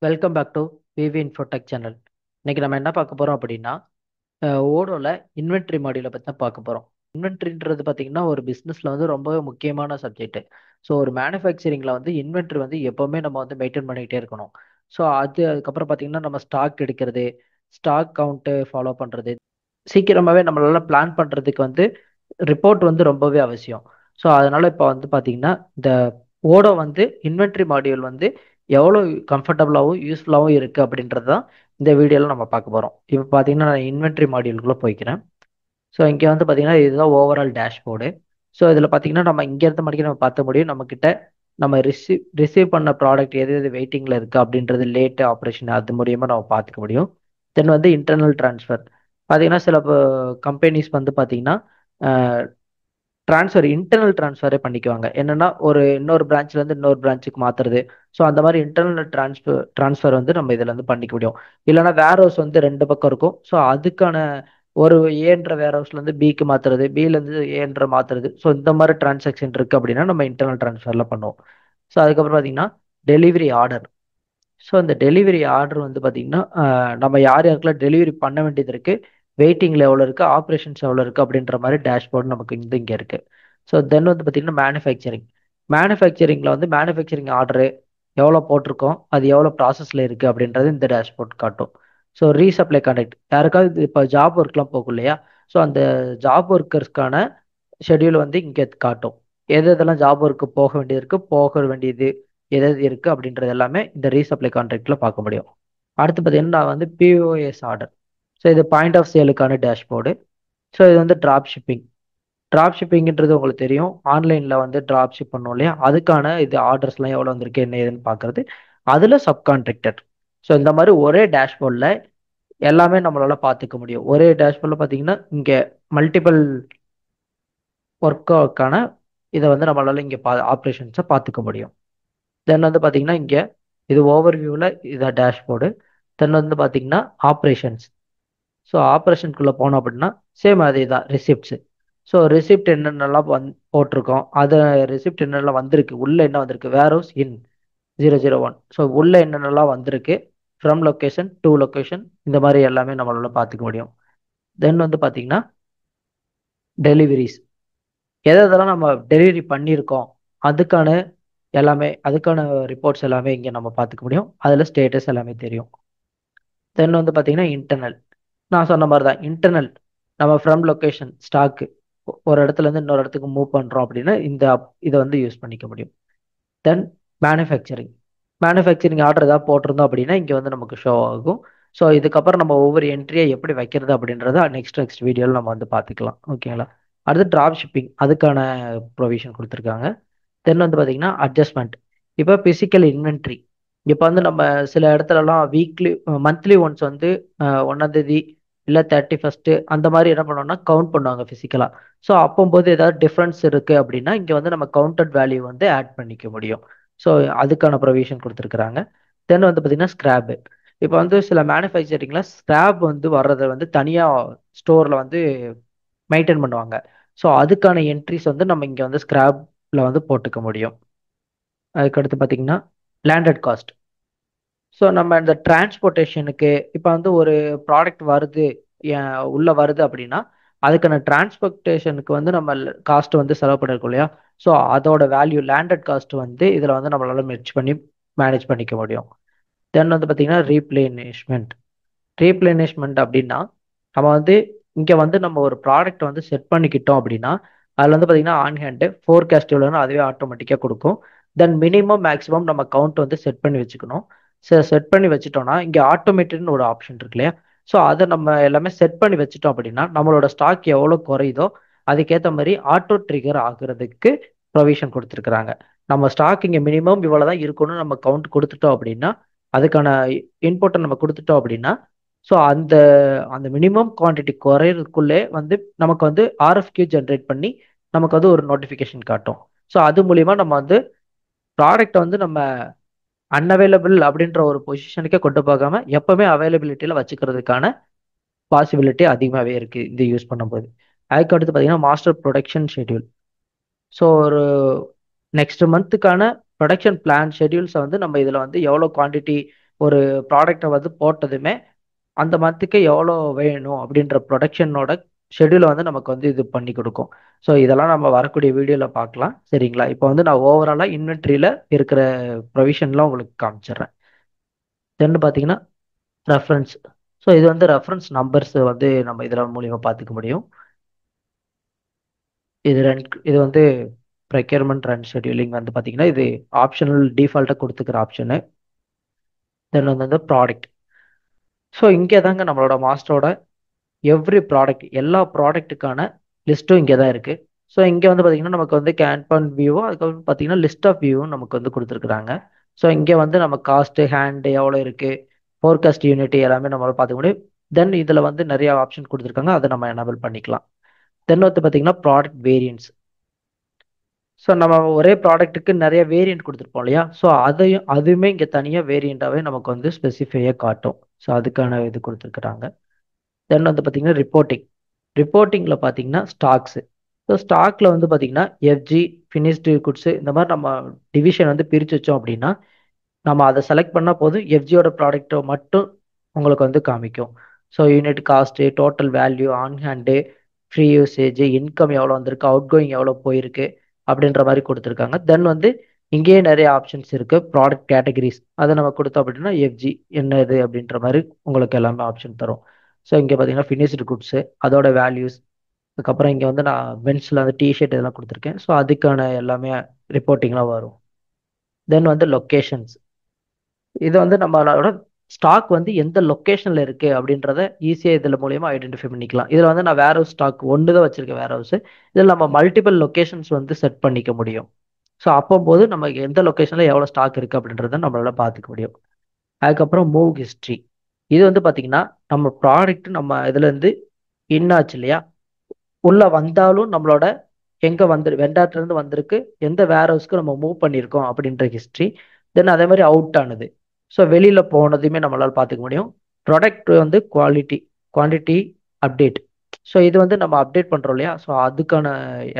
Welcome back to VV Infotech channel. இன்னைக்கு நம்ம என்ன பார்க்க போறோம் அப்படின்னா ஓடோல இன்வென்ட்ரி மாடியூலை பற்றி தான் பார்க்க போறோம். இன்வென்ட்ரின்றது பார்த்தீங்கன்னா ஒரு பிஸ்னஸ்ல வந்து ரொம்பவே முக்கியமான சப்ஜெக்ட். ஸோ ஒரு மேனுஃபேக்சரிங்ல வந்து இன்வென்ட்ரி வந்து எப்பவுமே நம்ம வந்து மெயின்டைன் பண்ணிக்கிட்டே இருக்கணும். ஸோ அதுக்கப்புறம் பார்த்தீங்கன்னா நம்ம ஸ்டாக் எடுக்கிறது, ஸ்டாக் கவுண்ட்டு ஃபாலோ பண்றது, சீக்கிரமாவே நம்மளால பிளான் பண்றதுக்கு வந்து ரிப்போர்ட் வந்து ரொம்பவே அவசியம். ஸோ அதனால இப்போ வந்து பார்த்தீங்கன்னா இந்த ஓடோ வந்து இன்வென்ட்ரி மாடியூல் வந்து எவ்வளோ கம்ஃபர்டபுளாகவும் யூஸ்ஃபுல்லாகவும் இருக்கு அப்படின்றது தான் இந்த வீடியோவில் நம்ம பார்க்க போகிறோம். இப்போ பார்த்தீங்கன்னா நான் இன்வென்ட்ரி மாடியூலுக்குள்ளே போய்க்கிறேன். ஸோ இங்கே வந்து பார்த்தீங்கன்னா இதுதான் ஓவரால் டேஷ்போர்டு. ஸோ இதில் பார்த்தீங்கன்னா நம்ம இங்கேருந்து மணிக்கு நம்ம பார்த்த முடியும் நம்மக்கிட்ட நம்ம ரிசீவ் பண்ண ப்ராடக்ட் எது எது வெயிட்டிங்கில் இருக்குது அப்படின்றது லேட்டு ஆப்ரேஷன் அது மூலியமாக நம்ம பார்த்துக்க முடியும். தென் வந்து இன்டர்னல் ட்ரான்ஸ்ஃபர் பார்த்தீங்கன்னா சில கம்பெனிஸ் வந்து பார்த்தீங்கன்னா ட்ரான்ஸ்ஃபர் இன்டர்னல் ட்ரான்ஸ்ஃபரே பண்ணிக்குவாங்க. என்னன்னா ஒரு இன்னொரு பிரான்ச்ல இருந்து இன்னொரு பிரான்ச்சுக்கு மாத்துறது. ஸோ அந்த மாதிரி இன்டர்னல் ட்ரான்ஸ்ஃபர் வந்து நம்ம இதுல இருந்து பண்ணிக்க முடியும். இல்லைன்னா வேர் ஹவுஸ் வந்து ரெண்டு பக்கம் இருக்கும். ஸோ அதுக்கான ஒரு ஏன்ற வேர் ஹவுஸ்ல இருந்து பிக்கு மாத்துறது, பில இருந்து ஏன்ற மாத்துறது. ஸோ இந்த மாதிரி டிரான்சாக்ஷன் இருக்கு அப்படின்னா நம்ம இன்டர்னல் ட்ரான்ஸ்ஃபர்ல பண்ணுவோம். ஸோ அதுக்கப்புறம் பார்த்தீங்கன்னா டெலிவரி ஆர்டர். ஸோ அந்த டெலிவரி ஆர்டர் வந்து பார்த்தீங்கன்னா நம்ம யார் யாருக்கெல்லாம் டெலிவரி பண்ண வேண்டியது இருக்கு, வெயிட்டிங்கில் எவ்வளோ இருக்கு, ஆப்ரேஷன்ஸ் எவ்வளோ இருக்கு அப்படின்ற மாதிரி டேஷ்போர்டு நமக்கு இங்கே இருக்கு. ஸோ தென் வந்து பார்த்தீங்கன்னா மேனுஃபேக்சரிங்கில் வந்து மேனுஃபேக்சரிங் ஆர்டரு எவ்வளோ போட்டிருக்கோம், அது எவ்வளோ ப்ராசஸில் இருக்குது அப்படின்றது இந்த டேஷ்போர்ட் காட்டும். ஸோ ரீசப்ளை கான்ட்ராக்ட் யாருக்காவது இப்போ ஜாப் ஒர்க்லாம் போகும் இல்லையா, ஸோ அந்த ஜாப் ஒர்க்கர்ஸ்க்கான ஷெட்யூல் வந்து இங்கே காட்டும். எது எதெல்லாம் ஜாப் ஒர்க்கு போக வேண்டியது இருக்கு, போக வேண்டியது எது எது இருக்கு அப்படின்றது எல்லாமே இந்த ரீசப்ளை கான்ட்ராக்ட்ல பார்க்க முடியும். அடுத்து பார்த்தீங்கன்னா நான் வந்து பிஓஎஸ் ஆர்டர். ஸோ இது பாயிண்ட் ஆஃப் சேலுக்கான டேஷ்போர்டு. ஸோ இது வந்து டிராப் ஷிப்பிங். டிராப் ஷிப்பிங்ன்றது உங்களுக்கு தெரியும், ஆன்லைனில் வந்து டிராப் ஷிப் பண்ணோம் இல்லையா, அதுக்கான இது ஆர்டர்ஸ்லாம் எவ்வளோ வந்திருக்கு என்ன ஏதுன்னு பார்க்கறது. அதில் சப்கான்ட்ராக்டர். ஸோ இந்த மாதிரி ஒரே டேஷ்போர்டில் எல்லாமே நம்மளால பார்த்துக்க முடியும். ஒரே டேஷ்போர்டில் பார்த்தீங்கன்னா இங்கே மல்டிபிள் ஒர்க்கான இதை வந்து நம்மளால இங்கே ஆப்ரேஷன்ஸை பார்த்துக்க முடியும். தென் வந்து பார்த்தீங்கன்னா இங்கே இது ஓவர் வியூவில் இதை டேஷ்போர்டு. தென் வந்து பார்த்தீங்கன்னா ஆப்ரேஷன்ஸ். ஸோ ஆப்ரேஷனுக்குள்ளே போனோம் அப்படின்னா சேம் அதே தான் ரிசிப்ட்ஸு. ஸோ ரிசிப்ட் என்னென்னலாம் போட்டிருக்கோம், அதை ரிசிப்ட் என்னென்னலாம் வந்திருக்கு, உள்ளே என்ன வந்திருக்கு, வேர் ஹவுஸ் இன் 001. ஸோ உள்ளே என்னென்னலாம் வந்திருக்கு, ஃப்ரம் லொக்கேஷன் டு லொக்கேஷன், இந்த மாதிரி எல்லாமே நம்மளால பார்த்துக்க முடியும். தென் வந்து பார்த்தீங்கன்னா டெலிவரிஸ், எதெல்லாம் நம்ம டெலிவரி பண்ணியிருக்கோம் அதுக்கான எல்லாமே, அதுக்கான ரிப்போர்ட்ஸ் எல்லாமே இங்கே நம்ம பார்த்துக்க முடியும். அதில் ஸ்டேட்டஸ் எல்லாமே தெரியும். தென் வந்து பார்த்தீங்கன்னா இன்டர்னல், நான் சொன்ன மாதிரி தான் இன்டர்னல். நம்ம ஃப்ரம் லொக்கேஷன் ஸ்டாக்கு ஒரு இடத்துல இருந்து இன்னொரு இடத்துக்கு மூவ் பண்ணுறோம் அப்படின்னா இந்த இதை வந்து யூஸ் பண்ணிக்க முடியும். தென் மேனுஃபேக்சரிங். மேனுஃபேக்சரிங் ஆர்டர் ஏதாவது போட்டிருந்தோம் அப்படின்னா இங்கே வந்து நமக்கு ஷோ ஆகும். ஸோ இதுக்கப்புறம் நம்ம ஒவ்வொரு என்ட்ரியை எப்படி வைக்கிறது அப்படின்றத நெக்ஸ்ட் வீடியோவில் நம்ம வந்து பார்த்துக்கலாம். ஓகேங்களா. அடுத்து டிராப் ஷிப்பிங், அதுக்கான ப்ரொவிஷன் கொடுத்துருக்காங்க. தென் வந்து பார்த்தீங்கன்னா அட்ஜஸ்ட்மெண்ட். இப்போ பிசிக்கல் இன்வென்ட்ரி, இப்போ வந்து நம்ம சில இடத்துலலாம் வீக்லி மந்த்லி ஒன்ஸ் வந்து 1ஆம் தேதி இல்லை 31 அந்த மாதிரி என்ன பண்ணுவோம்னா கவுண்ட் பண்ணுவாங்க ஃபிசிக்கலாக. ஸோ அப்போம்போது ஏதாவது டிஃப்ரென்ஸ் இருக்குது அப்படின்னா இங்கே வந்து நம்ம கவுண்டட் வேல்யூ வந்து ஆட் பண்ணிக்க முடியும். ஸோ அதுக்கான ப்ரொவிஷன் கொடுத்துருக்குறாங்க. தென் வந்து பார்த்தீங்கன்னா ஸ்கிராப்பு. இப்போ வந்து சில மேனுஃபேக்சரிங்கில் ஸ்கிராப் வந்து வர்றதை வந்து தனியாக ஸ்டோரில் வந்து மெயின்டைன் பண்ணுவாங்க. ஸோ அதுக்கான என்ட்ரிஸ் வந்து நம்ம இங்கே வந்து ஸ்கிராப்ல வந்து போட்டுக்க முடியும். அதுக்கடுத்து பார்த்தீங்கன்னா லேண்டட் காஸ்ட். ஸோ நம்ம இந்த டிரான்ஸ்போர்ட்டேஷனுக்கு இப்போ வந்து ஒரு ப்ராடக்ட் வருது, உள்ள வருது அப்படின்னா அதுக்கான டிரான்ஸ்போர்ட்டேஷனுக்கு வந்து நம்ம காஸ்ட் வந்து செலவு பண்ணிருக்கோம் இல்லையா. ஸோ அதோட வேல்யூ லேண்டட் காஸ்ட் வந்து இதில் வந்து நம்மளால மெர்ஜ் பண்ணி மேனேஜ் பண்ணிக்க முடியும். தென் வந்து பார்த்தீங்கன்னா ரீப்ளேனிஷ்மெண்ட். ரீப்ளேனிஷ்மெண்ட் அப்படின்னா நம்ம வந்து இங்கே வந்து நம்ம ஒரு ப்ராடக்ட் வந்து செட் பண்ணிக்கிட்டோம் அப்படின்னா அதில் வந்து பார்த்தீங்கன்னா ஆன் ஹேண்டு ஃபோர்காஸ்ட் எவ்வளோன்னு அதுவே ஆட்டோமேட்டிக்காக கொடுக்கும். தென் மினிமம் மேக்ஸிமம் நம்ம கவுண்ட் வந்து செட் பண்ணி வச்சுக்கணும். செட் பண்ணி வச்சுட்டோம்னா இங்கே ஆட்டோமேட்டட்னு ஒரு ஆப்ஷன் இருக்கு இல்லையா. ஸோ அதை நம்ம எல்லாமே செட் பண்ணி வச்சுட்டோம் அப்படின்னா நம்மளோட ஸ்டாக் எவ்வளோ குறையுதோ அதுக்கேற்ற மாதிரி ஆட்டோ ட்ரிகர் ஆகுறதுக்கு ப்ரொவிஷன் கொடுத்துருக்குறாங்க. நம்ம ஸ்டாக் இங்கே மினிமம் இவ்வளோ தான் இருக்கணும்னு நம்ம கவுண்ட் கொடுத்துட்டோம் அப்படின்னா அதுக்கான இன்புட்டை நம்ம கொடுத்துட்டோம் அப்படின்னா ஸோ அந்த அந்த மினிமம் குவான்டிட்டி குறையிறதுக்குள்ளே வந்து நமக்கு வந்து ஆர்எஃப்கியூ ஜென்ரேட் பண்ணி நமக்கு வந்து ஒரு நோட்டிஃபிகேஷன் காட்டும். ஸோ அது மூலிமா நம்ம வந்து ப்ராடக்டை வந்து நம்ம அன்அவைலபிள் அப்படின்ற ஒரு பொசிஷனுக்கே கொண்டு போகாம எப்பவுமே அவைலபிலிட்டியில் வச்சுக்கிறதுக்கான பாசிபிலிட்டி அதிகமாகவே இருக்குது இது யூஸ் பண்ணும்போது. அதுக்கு அடுத்து பார்த்தீங்கன்னா மாஸ்டர் ப்ரொடக்ஷன் ஷெட்யூல். ஸோ ஒரு நெக்ஸ்ட் மந்த்துக்கான ப்ரொடக்ஷன் பிளான் ஷெட்யூல்ஸை வந்து நம்ம இதில் வந்து எவ்வளோ குவான்டிட்டி ஒரு ப்ராடக்டை வந்து போட்டதுமே அந்த மந்த்துக்கு எவ்வளோ வேணும் அப்படின்ற ப்ரொடக்ஷனோட ஷெட்யூலை வந்து நமக்கு வந்து இது பண்ணி கொடுக்கும். ஸோ இதெல்லாம் நம்ம வரக்கூடிய வீடியோவில் பார்க்கலாம். சரிங்களா? இப்போ வந்து நான் ஓவராலாக இன்வென்ட்ரியில் இருக்கிற ப்ரொவிஷன்லாம் உங்களுக்கு காமிச்சிடுறேன். தென் பார்த்தீங்கன்னா ரெஃபரன்ஸ். ஸோ இது வந்து ரெஃபரன்ஸ் நம்பர்ஸ் வந்து நம்ம இதில் மூலியமாக பார்த்துக்க முடியும். இது வந்து ப்ரெக்யூர்மெண்ட் ரன் ஷெட்யூலிங் வந்து பார்த்தீங்கன்னா இது ஆப்ஷனல் டிஃபால்ட்டாக கொடுத்துக்கிற ஆப்ஷனு. தென் வந்து ப்ராடக்ட். ஸோ இங்கே தாங்க நம்மளோட மாஸ்டரோட எவ்ரி ப்ராடக்ட் எல்லா ப்ராடக்ட்டுக்கான லிஸ்ட்டும் இங்கே தான் இருக்குது. ஸோ இங்கே வந்து பார்த்தீங்கன்னா நமக்கு வந்து கேன்பன் வியூவும் அதுக்கப்புறம் பார்த்தீங்கன்னா லிஸ்ட் ஆஃப் வியூவும் நமக்கு வந்து கொடுத்துருக்குறாங்க. ஸோ இங்கே வந்து நம்ம காஸ்ட்டு ஹேண்டு எவ்வளோ இருக்குது, ஃபோர்காஸ்ட் யூனிட் எல்லாமே நம்மளால் பார்த்துக்க முடியும். தென் இதில் வந்து நிறைய ஆப்ஷன் கொடுத்துருக்காங்க, அதை நம்ம எனபிள் பண்ணிக்கலாம். தென் வந்து பார்த்தீங்கன்னா ப்ராடக்ட் வேரியன்ட்ஸ். ஸோ நம்ம ஒரே ப்ராடக்ட்டுக்கு நிறைய வேரியன்ட் கொடுத்துருப்போம் இல்லையா? ஸோ அதுவுமே இங்கே தனியாக வேரியண்ட்டாகவே நமக்கு வந்து ஸ்பெசிஃபையாக காட்டும். ஸோ அதுக்கான இது கொடுத்துருக்குறாங்க. தென் வந்து பார்த்தீங்கன்னா ரிப்போர்ட்டிங்கில் பார்த்தீங்கன்னா ஸ்டாக்ஸு. ஸோ ஸ்டாக்ல வந்து பார்த்தீங்கன்னா எஃப்ஜி, ஃபினிஷ்டு குட்ஸு இந்த மாதிரி நம்ம டிவிஷன் வந்து பிரித்து வச்சோம் அப்படின்னா நம்ம அதை செலக்ட் பண்ணால் போதும், எஃப்ஜியோட ப்ராடக்ட்டை மட்டும் உங்களுக்கு வந்து காமிக்கும். So unit cost, total value, on hand, free usage, income எவ்வளோ வந்திருக்கு, அவுட் கோயிங் எவ்வளோ போயிருக்கு அப்படின்ற மாதிரி கொடுத்துருக்காங்க. தென் வந்து இங்கேயே நிறைய ஆப்ஷன்ஸ் இருக்குது. ப்ராடக்ட் கேட்டகரிஸ் அதை நம்ம கொடுத்தோம் அப்படின்னா எஃப்ஜி என்ன இது அப்படின்ற மாதிரி உங்களுக்கு எல்லாமே ஆப்ஷன் தரும். ஸோ இங்கே பார்த்தீங்கன்னா ஃபினிஷ்டு குட்ஸு அதோட வேல்யூஸ், அதுக்கப்புறம் இங்கே வந்து நான் மென்ஸில் வந்து டிஷர்ட் இதெல்லாம் கொடுத்துருக்கேன். ஸோ அதுக்கான எல்லாமே ரிப்போர்ட்டிங்லாம் வரும். தென் வந்து லொக்கேஷன்ஸ். இது வந்து நம்மளோட ஸ்டாக் வந்து எந்த லொக்கேஷனில் இருக்குது அப்படின்றத ஈஸியாக இதில் மூலயமா ஐடென்டிஃபை பண்ணிக்கலாம். இதில் வந்து நான் வேர் ஹவுஸ் ஸ்டாக் ஒன்று தான் வச்சுருக்கேன் வேர் ஹவுஸ். இதில் நம்ம மல்டிபிள் லொக்கேஷன்ஸ் வந்து செட் பண்ணிக்க முடியும். ஸோ அப்போது நம்ம எந்த லொக்கேஷனில் எவ்வளோ ஸ்டாக் இருக்குது அப்படின்றத நம்மளால பார்த்துக்க முடியும். அதுக்கப்புறம் மூவ் ஹிஸ்ட்ரி. இது வந்து பார்த்தீங்கன்னா நம்ம ப்ராடக்ட் நம்ம இதுலேருந்து இன்னாச்சு இல்லையா, உள்ளே வந்தாலும் நம்மளோட எங்கே வெண்டார்ட்லேருந்து வந்திருக்கு, எந்த வேர் ஹவுஸ்க்கு நம்ம மூவ் பண்ணியிருக்கோம் அப்படின்ற ஹிஸ்ட்ரி. தென் அதே மாதிரி அவுட் ஆனது. ஸோ வெளியில் போனதுமே நம்மளால் பார்த்துக்க முடியும். ப்ராடக்ட் வந்து குவான்டிட்டி அப்டேட். ஸோ இது வந்து நம்ம அப்டேட் பண்ணுறோம் இல்லையா, ஸோ அதுக்கான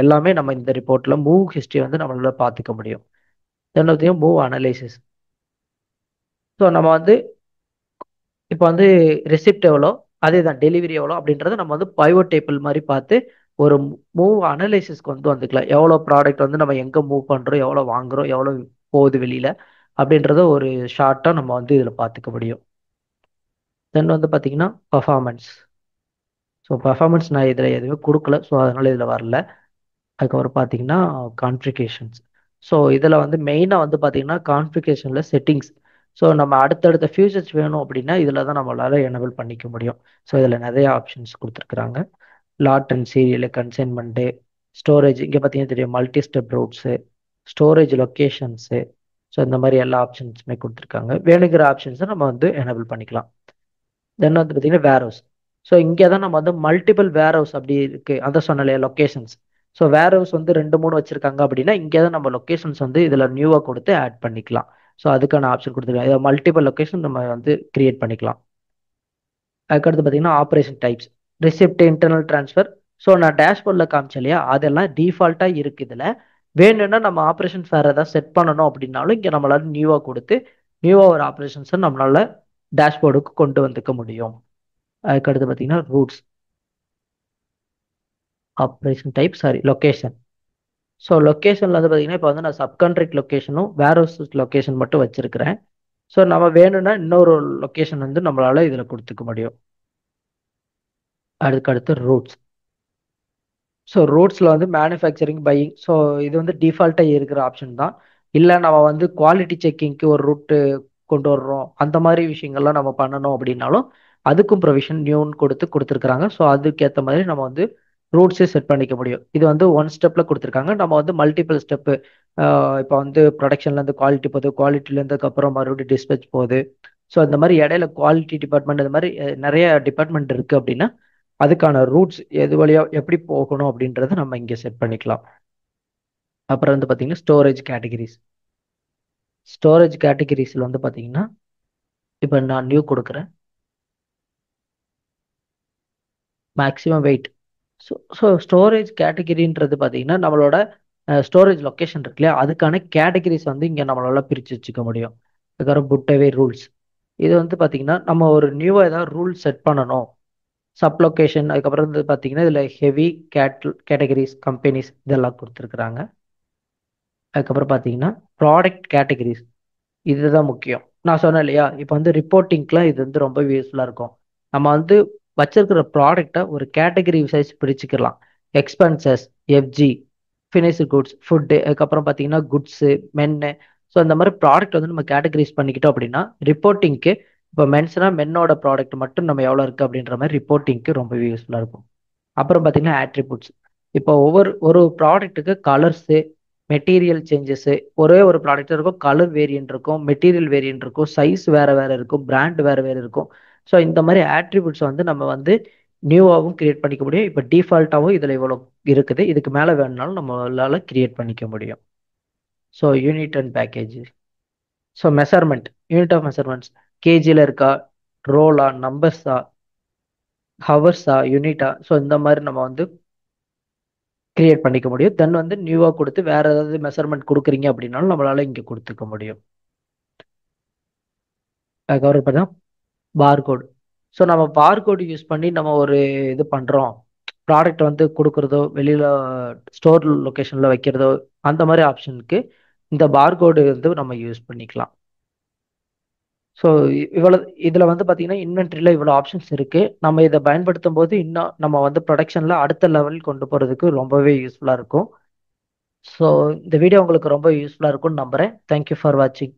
எல்லாமே நம்ம இந்த ரிப்போர்ட்டில் மூவ் ஹிஸ்ட்ரி வந்து நம்மளால பார்த்துக்க முடியும். தென் பார்த்தீங்கன்னா மூவ் அனலைசிஸ். ஸோ நம்ம வந்து இப்போ வந்து ரெசிப்ட் எவ்வளோ, அதே தான் டெலிவரி எவ்வளோ அப்படின்றத நம்ம வந்து பைவோட் டேபிள் மாதிரி பார்த்து ஒரு மூவ் அனலைசிஸ்க்கு வந்து வந்துக்கலாம். எவ்வளோ ப்ராடக்ட் வந்து நம்ம எங்கே மூவ் பண்ணுறோம், எவ்வளோ வாங்குறோம், எவ்வளோ போகுது வெளியில் அப்படின்றத ஒரு ஷார்ட்டாக நம்ம வந்து இதில் பார்த்துக்க முடியும். தென் வந்து பார்த்தீங்கன்னா பர்ஃபார்மன்ஸ். ஸோ பர்ஃபார்மன்ஸ் நான் இதில் எதுவுமே கொடுக்கல, ஸோ அதனால் இதில் வரல. அதுக்கப்புறம் பார்த்தீங்கன்னா கான்ஃபிகேஷன்ஸ். ஸோ இதில் வந்து மெயினாக வந்து பார்த்தீங்கன்னா கான்ஃபிகேஷனில் செட்டிங்ஸ். ஸோ நம்ம அடுத்தடுத்த ஃபியூச்சர்ஸ் வேணும் அப்படின்னா இதில் தான் நம்மளால் எனபிள் பண்ணிக்க முடியும். ஸோ இதில் நிறைய ஆப்ஷன்ஸ் கொடுத்துருக்குறாங்க. Lot and serial, consignment, storage. இங்கே பார்த்தீங்கன்னா தெரியும் multi step routes, storage locations. So இந்த மாதிரி எல்லா ஆப்ஷன்ஸுமே கொடுத்துருக்காங்க. வேணுங்கிற ஆப்ஷன்ஸை நம்ம வந்து எனபிள் பண்ணிக்கலாம். தென் வந்து பார்த்தீங்கன்னா வேர் ஹவுஸ். ஸோ இங்கே தான் நம்ம வந்து மல்டிபிள் வேர் ஹவுஸ் அப்படி இருக்குது அதை சொன்னாலே லொக்கேஷன்ஸ். ஸோ வேர் ஹவுஸ் வந்து 2 3 வச்சுருக்காங்க அப்படின்னா இங்கே தான் நம்ம லொக்கேஷன்ஸ் வந்து இதில் நியூவாக கொடுத்து ஆட் பண்ணிக்கலாம். ஸோ அதுக்கான ஆப்ஷன் கொடுத்துருக்காங்க. இதை மல்டிபிள் லொக்கேஷன் நம்ம வந்து கிரியேட் பண்ணிக்கலாம். அதுக்கடுத்து பார்த்தீங்கன்னா operation types, receipt, internal transfer. So நான் டேஷ்போர்டில் காமிச்சேன் இல்லையா, அதெல்லாம் டிஃபால்ட்டாக இருக்குது. இதில் வேணும்னா நம்ம ஆப்ரேஷன்ஸ் வேறு ஏதாவது செட் பண்ணணும் அப்படின்னாலும் இங்கே நம்மளால நியூவாக கொடுத்து நியூவாக ஒரு ஆப்ரேஷன்ஸை நம்மளால டேஷ்போர்டுக்கு கொண்டு வந்துக்க முடியும். அதுக்கடுத்து பார்த்தீங்கன்னா roots, operation type, sorry location. So லொக்கேஷனில் வந்து பார்த்தீங்கன்னா இப்போ வந்து நான் சப்கான்ட்ராக்ட் லொக்கேஷனும் வேர் ஹவுஸ் லொக்கேஷன் மட்டும் வச்சிருக்கிறேன். ஸோ நம்ம வேணும்னா இன்னொரு லொக்கேஷன் வந்து நம்மளால இதில் கொடுத்துக்க முடியும். அதுக்கடுத்து ரூட்ஸ். ஸோ ரூட்ஸில் வந்து மேனுஃபேக்சரிங், பையிங். ஸோ இது வந்து டிஃபால்ட்டாக இருக்கிற ஆப்ஷன் தான். இல்லை நம்ம வந்து குவாலிட்டி செக்கிங்க்கு ஒரு ரூட்டு கொண்டு வர்றோம், அந்த மாதிரி விஷயங்கள்லாம் நம்ம பண்ணணும் அப்படின்னாலும் அதுக்கும் ப்ரொவிஷன் நியூன்னு கொடுத்துருக்குறாங்க. ஸோ அதுக்கேற்ற மாதிரி நம்ம வந்து ரூட்ஸே செட் பண்ணிக்க முடியும். இது வந்து ஒன் ஸ்டெப்பில் கொடுத்துருக்காங்க. நம்ம வந்து மல்டிபிள் ஸ்டெப்பு, இப்போ வந்து ப்ரொடக்ஷன்லேருந்து குவாலிட்டி போகுது, குவாலிட்டிலேருந்துக்கு அப்புறம் மறுபடியும் டிஸ்பேச் போகுது. ஸோ இந்த மாதிரி இடையில குவாலிட்டி டிபார்ட்மெண்ட் இந்த மாதிரி நிறைய டிபார்ட்மெண்ட் இருக்குது அப்படின்னா அதுக்கான ரூட்ஸ் எது வழியாக எப்படி போகணும் அப்படின்றத நம்ம இங்கே செட் பண்ணிக்கலாம். அப்புறம் வந்து பார்த்தீங்கன்னா ஸ்டோரேஜ் கேட்டகிரிஸில் வந்து பார்த்தீங்கன்னா இப்போ நான் நியூ கொடுக்குறேன், மேக்ஸிமம் வெயிட். ஸோ ஸ்டோரேஜ் கேட்டகிரின்றது பார்த்தீங்கன்னா நம்மளோட ஸ்டோரேஜ் லொக்கேஷன் இருக்கு இல்லையா, அதுக்கான கேட்டகிரிஸ் வந்து இங்கே நம்மளால பிரித்து வச்சுக்க முடியும். அதுக்கப்புறம் புட்டவே ரூல்ஸ். இது வந்து பார்த்தீங்கன்னா நம்ம ஒரு நியூவாக ஏதாவது ரூல் செட் பண்ணணும். சப்லொகேஷன் அதுக்கப்புறம் வந்து பார்த்தீங்கன்னா இதில் ஹெவி கேட்டகரிஸ் கம்பெனிஸ் இதெல்லாம் கொடுத்துருக்குறாங்க. அதுக்கப்புறம் பார்த்தீங்கன்னா ப்ராடக்ட் கேட்டகரிஸ் இதுதான் முக்கியம். நான் சொன்னேன் இல்லையா, இப்போ வந்து ரிப்போர்ட்டிங்க்குலாம் இது வந்து ரொம்ப யூஸ்ஃபுல்லாக இருக்கும். நம்ம வந்து வச்சிருக்கிற ப்ராடக்டை ஒரு கேட்டகரி வைஸ் பிரிச்சுக்கலாம். Expenses, FG, finished goods, food, அதுக்கப்புறம் பார்த்தீங்கன்னா குட்ஸு, மென்னு. ஸோ இந்த மாதிரி ப்ராடக்ட் வந்து நம்ம கேட்டகரிஸ் பண்ணிக்கிட்டோம் அப்படின்னா ரிப்போர்ட்டிங்க்கு இப்போ மென்ஸ்னா மென்னோட ப்ராடக்ட் மட்டும் நம்ம எவ்வளோ இருக்குது அப்படின்ற மாதிரி ரிப்போர்ட்டிங்க்கு ரொம்பவே யூஸ்ஃபுல்லாக இருக்கும். அப்புறம் பார்த்தீங்கன்னா ஆட்ரிபியூட்ஸ். இப்போ ஒரு ப்ராடக்ட்டுக்கு கலர்ஸு, மெட்டீரியல் சேஞ்சஸ்ஸு, ஒரே ஒரு ப்ராடக்ட் இருக்கும், கலர் வேரியன்ட் இருக்கும், மெட்டீரியல் வேரியன்ட் இருக்கும், சைஸ் வேற வேற இருக்கும், பிராண்ட் வேற வேற இருக்கும். ஸோ இந்த மாதிரி ஆட்ரிபியூட்ஸ் வந்து நம்ம வந்து நியூவாகவும் கிரியேட் பண்ணிக்க முடியும். இப்போ டிஃபால்ட்டாகவும் இதில் இவ்வளோ இருக்குது, இதுக்கு மேலே வேணுனாலும் நம்மளால கிரியேட் பண்ணிக்க முடியும். So unit and package. So measurement, unit of measurements கேஜியில் இருக்கா, ரோலா, நம்பர்ஸா, ஹவர்ஸா, யூனிட்டா. ஸோ இந்த மாதிரி நம்ம வந்து கிரியேட் பண்ணிக்க முடியும். தென் வந்து நியூவாக கொடுத்து வேற ஏதாவது மெஷர்மெண்ட் கொடுக்குறீங்க அப்படின்னாலும் நம்மளால இங்கே கொடுத்துக்க முடியும். அதுக்கப்புறம் பார்த்தீங்கன்னா பார்கோடு. ஸோ நம்ம பார்கோடு யூஸ் பண்ணி நம்ம ஒரு இது பண்ணுறோம், ப்ராடக்ட் வந்து கொடுக்குறதோ வெளியில் ஸ்டோர் லொக்கேஷனில் வைக்கிறதோ அந்த மாதிரி ஆப்ஷனுக்கு இந்த பார்கோடு வந்து நம்ம யூஸ் பண்ணிக்கலாம். ஸோ இவ்வளோ இதில் வந்து பார்த்தீங்கன்னா இன்வென்ட்ரியில் இவ்வளோ ஆப்ஷன்ஸ் இருக்குது. நம்ம இதை பயன்படுத்தும் போது இன்னும் நம்ம வந்து ப்ரொடக்ஷனில் அடுத்த லெவல் கொண்டு போகிறதுக்கு ரொம்பவே யூஸ்ஃபுல்லாக இருக்கும். ஸோ இந்த வீடியோ உங்களுக்கு ரொம்ப யூஸ்ஃபுல்லாக இருக்கும்னு நம்புகிறேன். தேங்க்யூ ஃபார் வாட்சிங்.